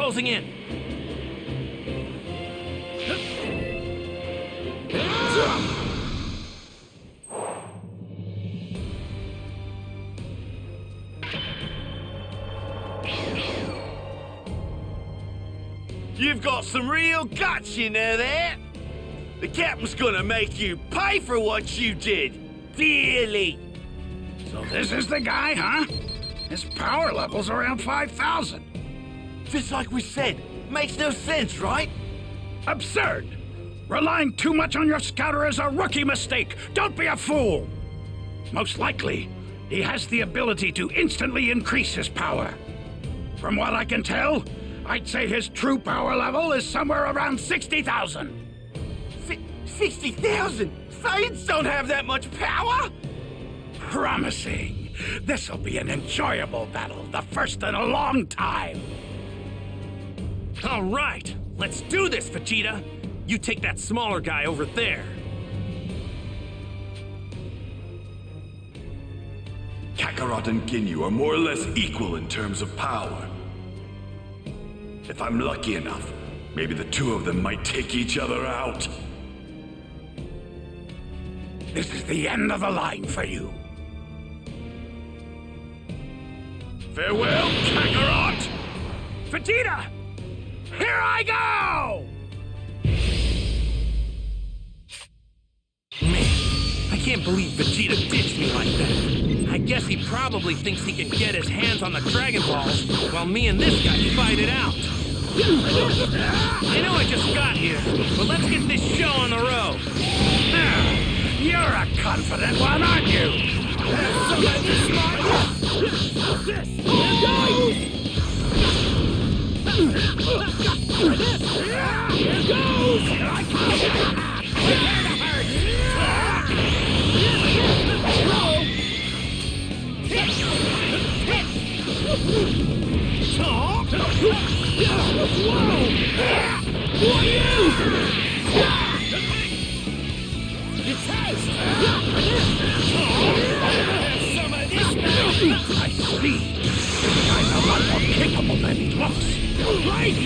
closing in. You've got some real guts, you know that? The captain's gonna make you pay for what you did. Dearly. So this is the guy, huh? His power level's around 5,000. Just like we said. Makes no sense, right? Absurd! Relying too much on your scouter is a rookie mistake. Don't be a fool! Most likely, he has the ability to instantly increase his power. From what I can tell, I'd say his true power level is somewhere around 60,000. 60,000? Saiyans don't have that much power! Promising. This'll be an enjoyable battle, the first in a long time. All right, let's do this, Vegeta. You take that smaller guy over there. Kakarot and Ginyu are more or less equal in terms of power. If I'm lucky enough, maybe the two of them might take each other out. This is the end of the line for you. Farewell, Kakarot! Vegeta! Here I go! Man, I can't believe Vegeta ditched me like that. I guess he probably thinks he can get his hands on the Dragon Balls while me and this guy fight it out. I know I just got here, but let's get this show on the road. You're a confident one, aren't you? I see. This guy's a lot more capable than he looks. Right!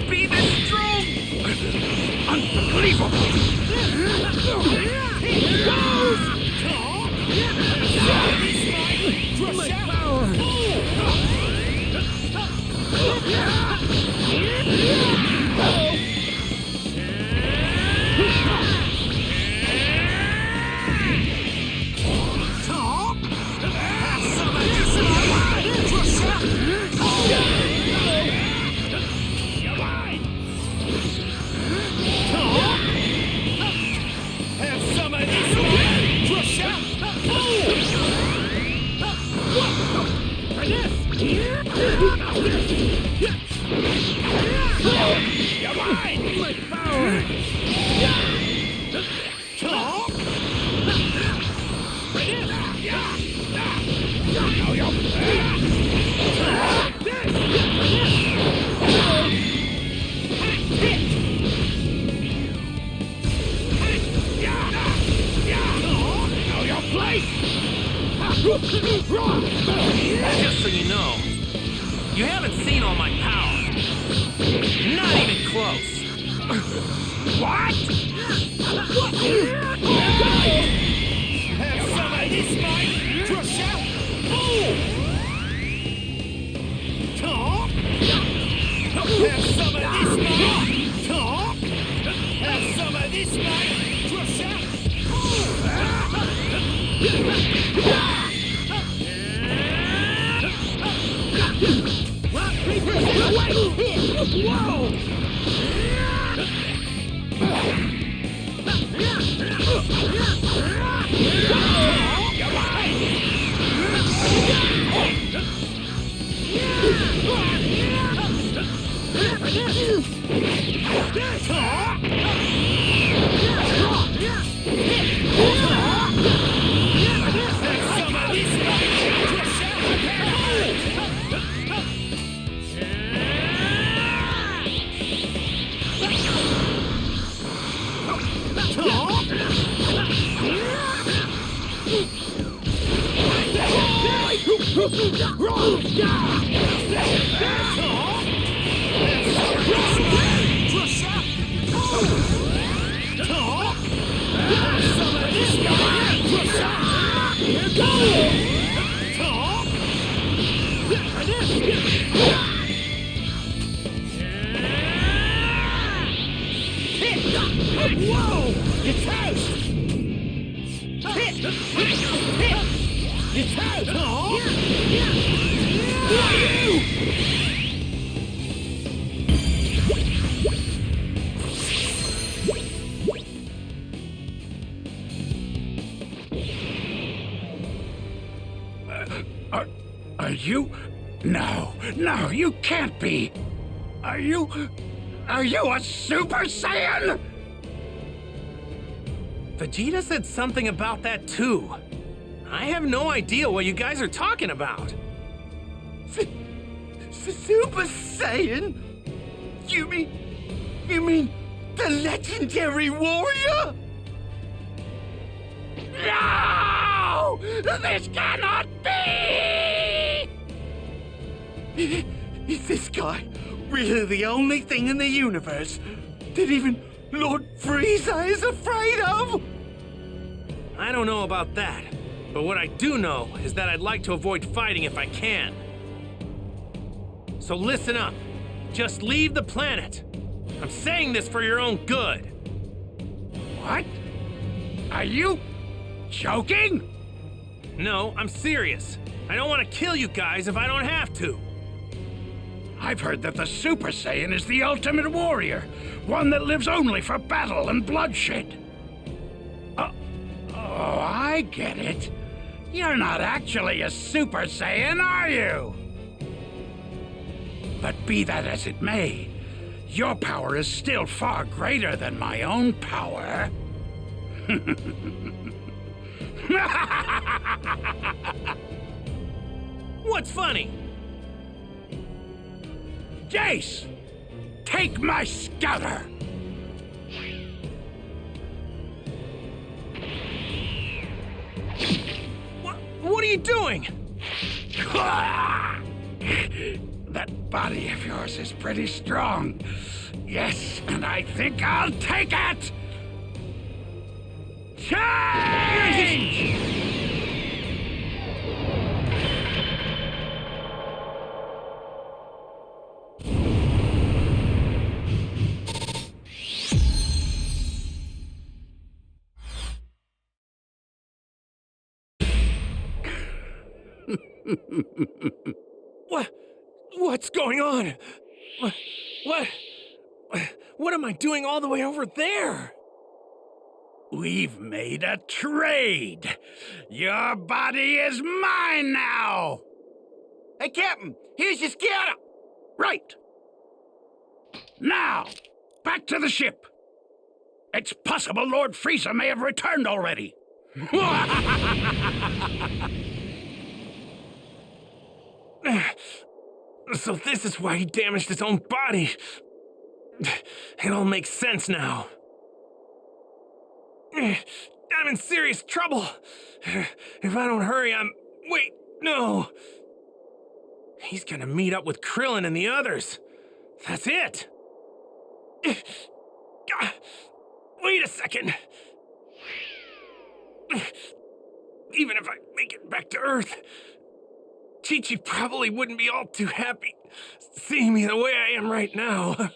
Be this strong! Unbelievable! Just so you know, you haven't seen all my power. Not even close. What? Have some of this, mate! Crush out! Talk! Have some of this, mate! Talk! Have some of this, mate! Crush out! Whoa! Whoa! It's out! It's Are you? No, you can't be. Are you a Super Saiyan? Vegeta said something about that too. I have no idea what you guys are talking about. Super Saiyan? You mean the legendary warrior? No! This cannot be! Is this guy really the only thing in the universe that even Lord Frieza is afraid of? I don't know about that, but what I do know is that I'd like to avoid fighting if I can. So listen up. Just leave the planet. I'm saying this for your own good. What? Are you joking? No, I'm serious. I don't want to kill you guys if I don't have to. I've heard that the Super Saiyan is the ultimate warrior, one that lives only for battle and bloodshed. Oh, I get it. You're not actually a Super Saiyan, are you? But be that as it may, your power is still far greater than my own power. What's funny? Jace! Take my scouter! What are you doing? That body of yours is pretty strong. Yes, and I think I'll take it! Change! What's going on? What am I doing all the way over there? We've made a trade. Your body is mine now. Hey, Captain, here's your scouter. Right. Now, back to the ship. It's possible Lord Frieza may have returned already. So this is why he damaged his own body. It all makes sense now. I'm in serious trouble. If I don't hurry, Wait, no. He's gonna meet up with Krillin and the others. That's it. Wait a second. Even if I make it back to Earth, Chi-Chi probably wouldn't be all too happy seeing me the way I am right now.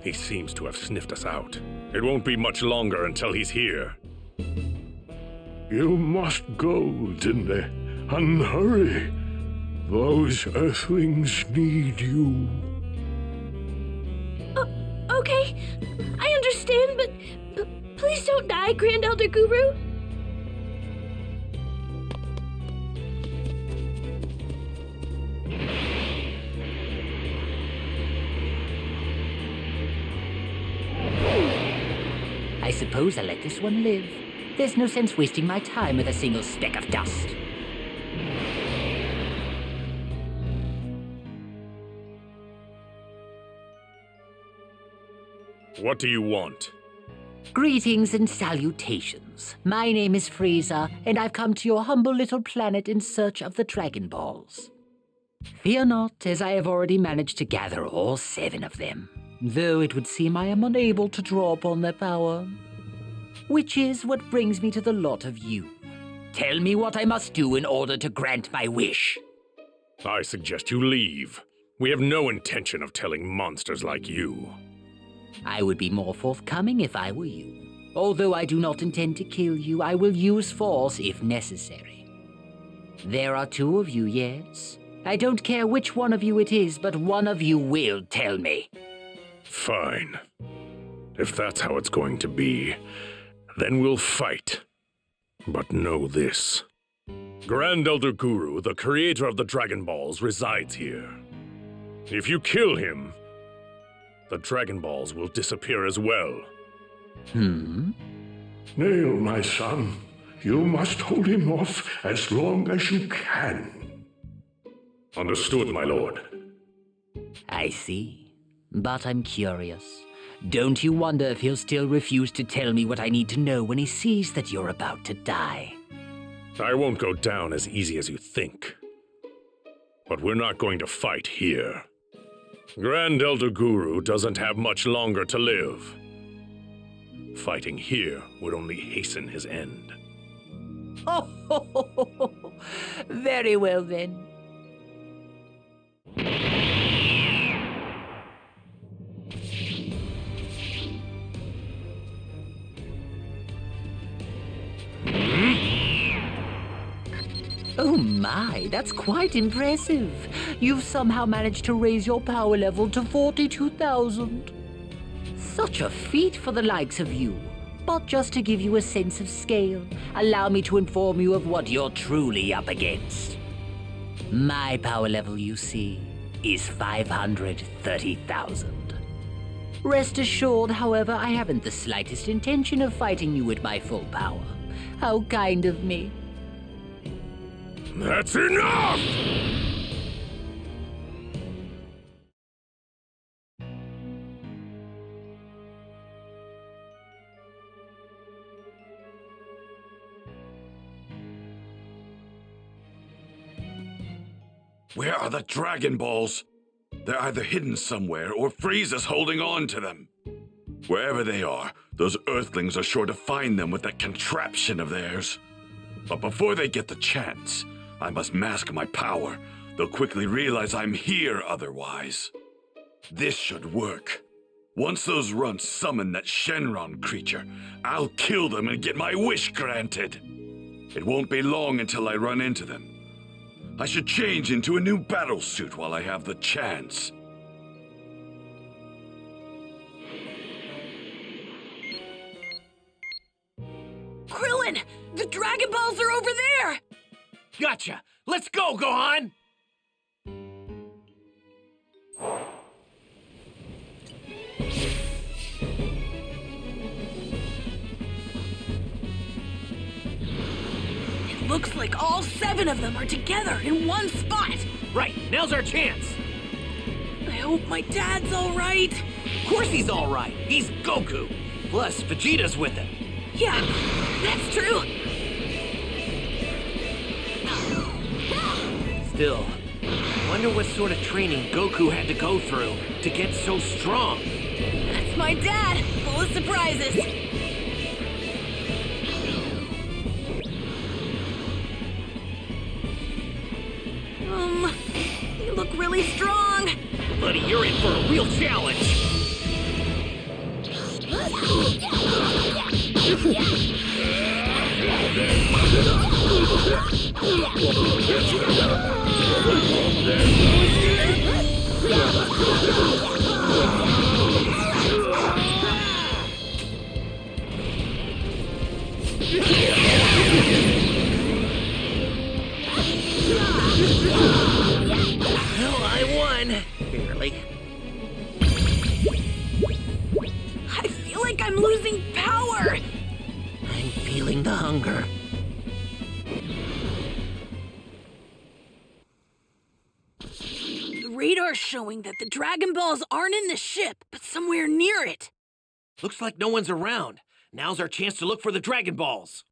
He seems to have sniffed us out. It won't be much longer until he's here. You must go, Dinley, and hurry. Those Earthlings need you. Okay, I understand, but please don't die, Grand Elder Guru. I suppose I'll let this one live. There's no sense wasting my time with a single speck of dust. What do you want? Greetings and salutations. My name is Frieza, and I've come to your humble little planet in search of the Dragon Balls. Fear not, as I have already managed to gather all 7 of them, though it would seem I am unable to draw upon their power. Which is what brings me to the lot of you. Tell me what I must do in order to grant my wish. I suggest you leave. We have no intention of telling monsters like you. I would be more forthcoming if I were you. Although I do not intend to kill you, I will use force if necessary. There are 2 of you, yes? I don't care which one of you it is, but one of you will tell me. Fine. If that's how it's going to be, then we'll fight. But know this. Grand Elder Guru, the creator of the Dragon Balls, resides here. If you kill him, the Dragon Balls will disappear as well. Nail, my son. You must hold him off as long as you can. Understood, my lord. I see. But I'm curious. Don't you wonder if he'll still refuse to tell me what I need to know when he sees that you're about to die? I won't go down as easy as you think. But we're not going to fight here. Grand Elder Guru doesn't have much longer to live. Fighting here would only hasten his end. Oh, very well then. Oh my, that's quite impressive. You've somehow managed to raise your power level to 42,000. Such a feat for the likes of you. But just to give you a sense of scale, allow me to inform you of what you're truly up against. My power level, you see, is 530,000. Rest assured, however, I haven't the slightest intention of fighting you at my full power. How kind of me. That's enough! Where are the Dragon Balls? They're either hidden somewhere or Frieza's holding on to them. Wherever they are, those Earthlings are sure to find them with that contraption of theirs. But before they get the chance, I must mask my power. They'll quickly realize I'm here otherwise. This should work. Once those runts summon that Shenron creature, I'll kill them and get my wish granted. It won't be long until I run into them. I should change into a new battle suit while I have the chance. Krillin! The Dragon Balls are over there! Gotcha! Let's go, Gohan! It looks like all 7 of them are together in one spot! Right, now's our chance! I hope my dad's alright. Of course he's alright! He's Goku! Plus, Vegeta's with him. Yeah, that's true. Still, I wonder what sort of training Goku had to go through to get so strong. That's my dad, full of surprises. You look really strong. Buddy, you're in for a real challenge. Well, I won. Barely. I feel like I'm losing power. I'm feeling the hunger. The radar's showing that the Dragon Balls aren't in the ship, but somewhere near it. Looks like no one's around. Now's our chance to look for the Dragon Balls.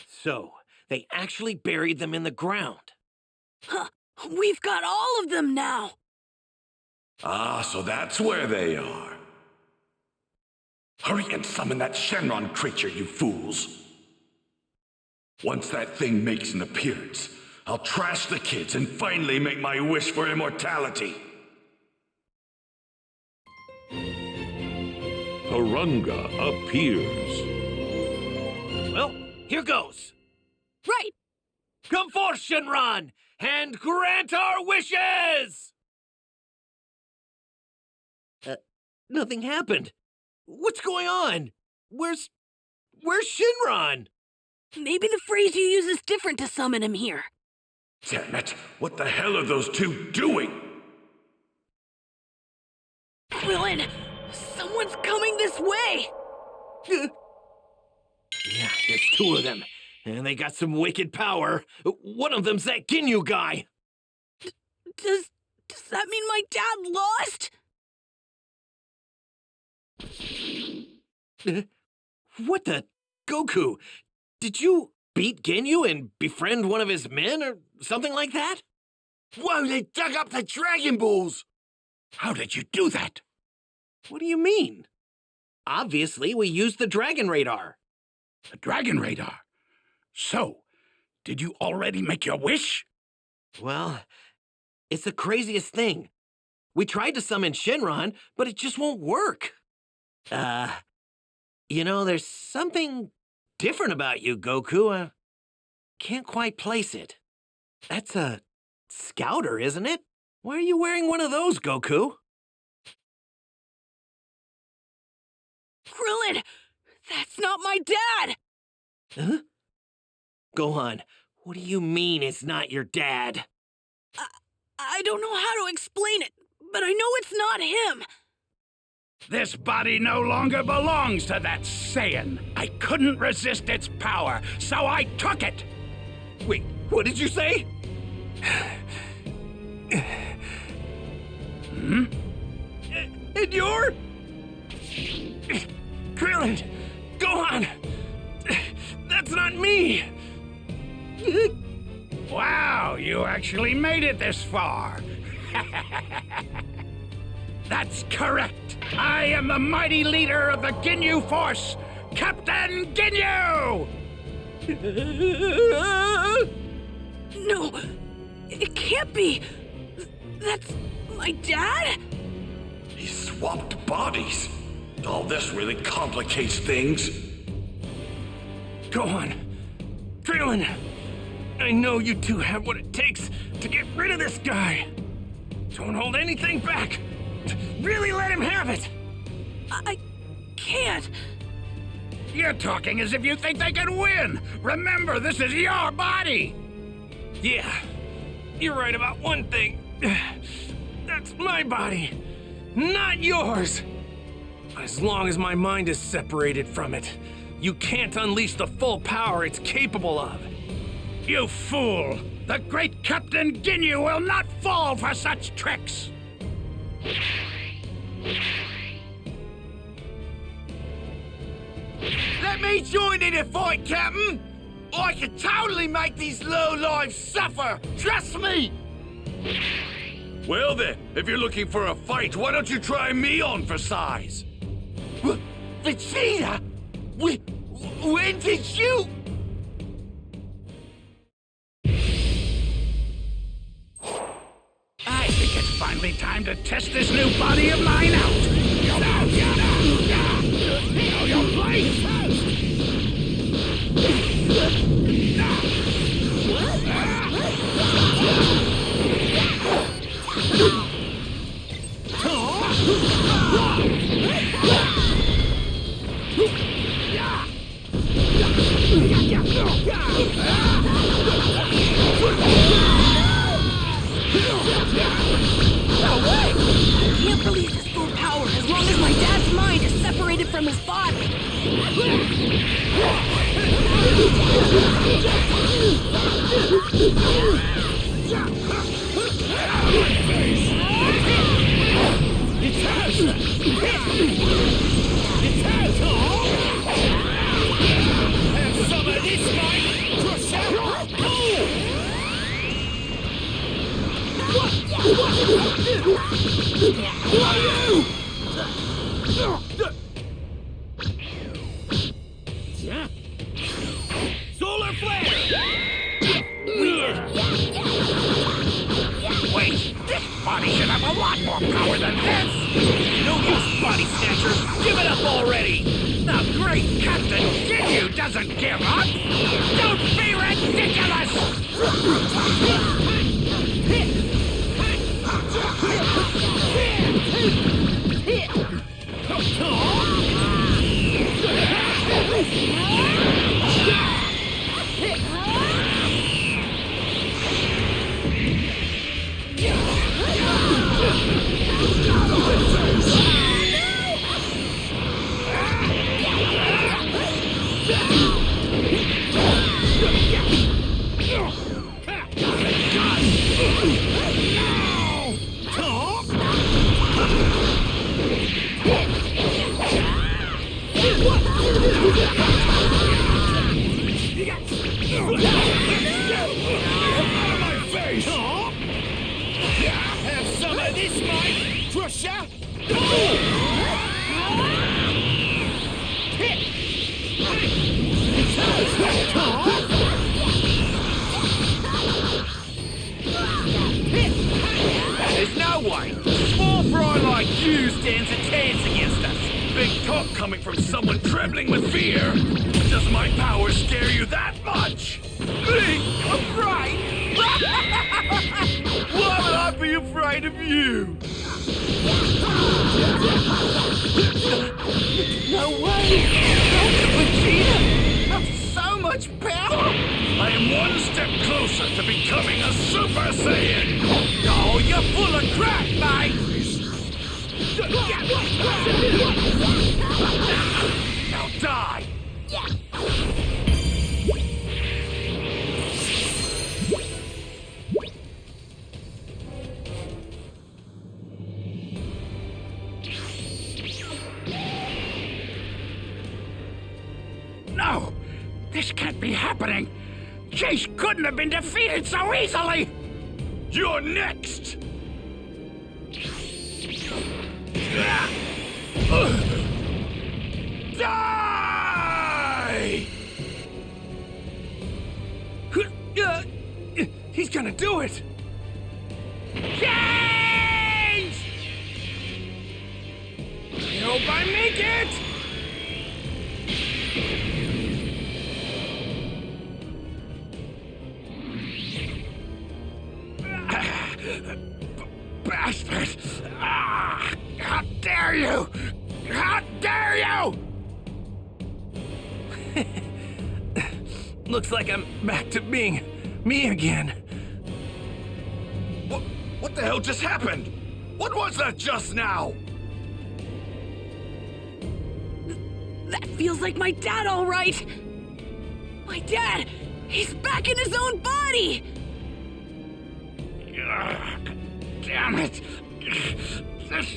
So, they actually buried them in the ground. Huh, we've got all of them now. Ah, so that's where they are. Hurry and summon that Shenron creature, you fools. Once that thing makes an appearance, I'll trash the kids and finally make my wish for immortality. Harunga appears. Well, here goes. Right. Come forth, Shenron, and grant our wishes! Nothing happened. What's going on? Where's Shenron? Maybe the phrase you use is different to summon him here. Damn it, what the hell are those two doing? Krillin, someone's coming this way. Yeah, there's two of them, and they got some wicked power. One of them's that Ginyu guy. Does that mean my dad lost? What the? Goku, did you beat Ginyu and befriend one of his men or something like that? Whoa, they dug up the Dragon Balls! How did you do that? What do you mean? Obviously, we used the Dragon Radar. The Dragon Radar. So, did you already make your wish? Well, it's the craziest thing. We tried to summon Shenron, but it just won't work. There's something different about you, Goku. Can't quite place it. That's a scouter, isn't it? Why are you wearing one of those, Goku? Krillin, that's not my dad. Huh? Gohan, what do you mean it's not your dad? I don't know how to explain it, but I know it's not him. This body no longer belongs to that Saiyan. I couldn't resist its power, so I took it. Wait, what did you say? And you're... Krillin! Gohan! That's not me! Wow, you actually made it this far. That's correct. I am the mighty leader of the Ginyu Force, Captain Ginyu! No, it can't be. That's my dad? He swapped bodies. All this really complicates things. Gohan, Krillin, I know you two have what it takes to get rid of this guy. Don't hold anything back. Really let him have it. I can't. You're talking as if you think they can win. Remember, this is your body. Yeah, you're right about one thing. That's my body, not yours. As long as my mind is separated from it, you can't unleash the full power it's capable of. You fool! The great Captain Ginyu will not fall for such tricks! Let me join in the fight, Captain! I can totally make these lowlifes suffer! Trust me! Well then, if you're looking for a fight, why don't you try me on for size? Vegeta! When did you... I think it's finally time to test this new body of mine out! show your place first! No way! I can't release his full power as long as my dad's mind is separated from his body. Have some of this, mate! Crush out! Solar flare! Wait, this body should have a lot more power than this! No use, body snatcher! Give it up already! The great Captain Ginyu doesn't give up! Don't be ridiculous! Have some of this, mate! Crusher! There's no way! Small fry like you stands a chance against us! Big talk coming from someone trembling with fear. Does my power scare you that much? Me? Afraid? Why would I be afraid of you? No way! Vegeta! That's so much power! I am one step closer to becoming a Super Saiyan! Oh, you're full of crap, mate! Now die! No! This can't be happening! Chase couldn't have been defeated so easily! You're next! Die! He's gonna do it! Change! I hope I make it! Bastard! Ah, how dare you! How dare you! Looks like I'm back to being me again. What the hell just happened? What was that just now? That feels like my dad, all right. My dad! He's back in his own body! Ugh, damn it! This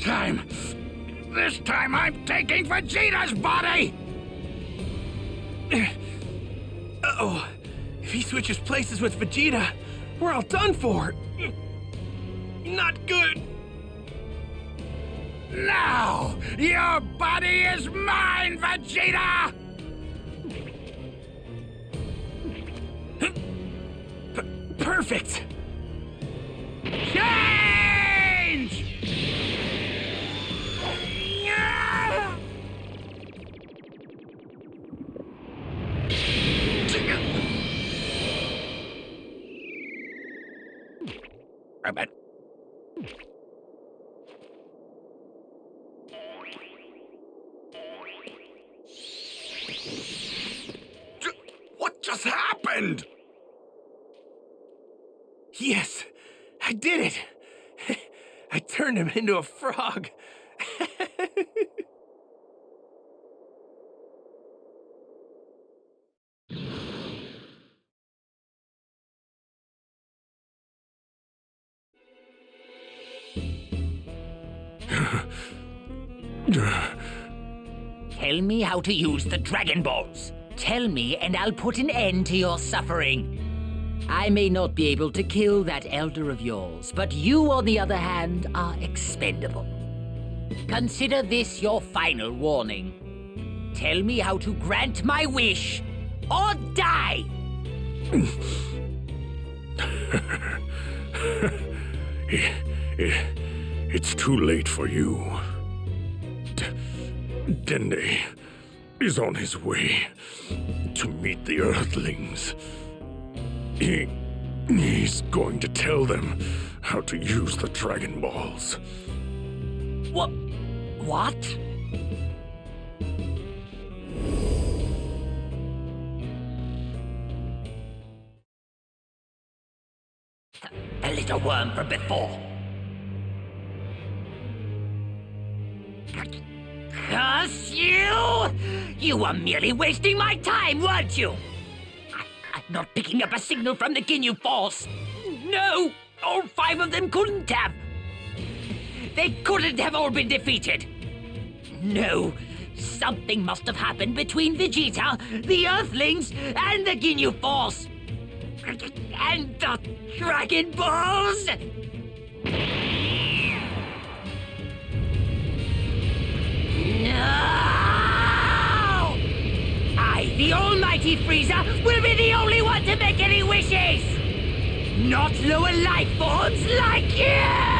time I'm taking Vegeta's body! Uh-oh. If he switches places with Vegeta, we're all done for. Not good. Now, your body is mine, Vegeta! Perfect. Change! What just happened? Yes, I did it. I turned him into a frog. Tell me how to use the Dragon Balls. Tell me, and I'll put an end to your suffering. I may not be able to kill that elder of yours, but you, on the other hand, are expendable. Consider this your final warning. Tell me how to grant my wish, or die! It's too late for you. Dende is on his way to meet the Earthlings. He's going to tell them how to use the Dragon Balls. What? The little worm from before. Curse you! You were merely wasting my time, weren't you? I'm not picking up a signal from the Ginyu Force. No! All 5 of them couldn't have. They couldn't have all been defeated. No, something must have happened between Vegeta, the Earthlings, and the Ginyu Force. And the Dragon Balls! No! I, the almighty Frieza, will be the only one to make any wishes! Not lower life forms like you!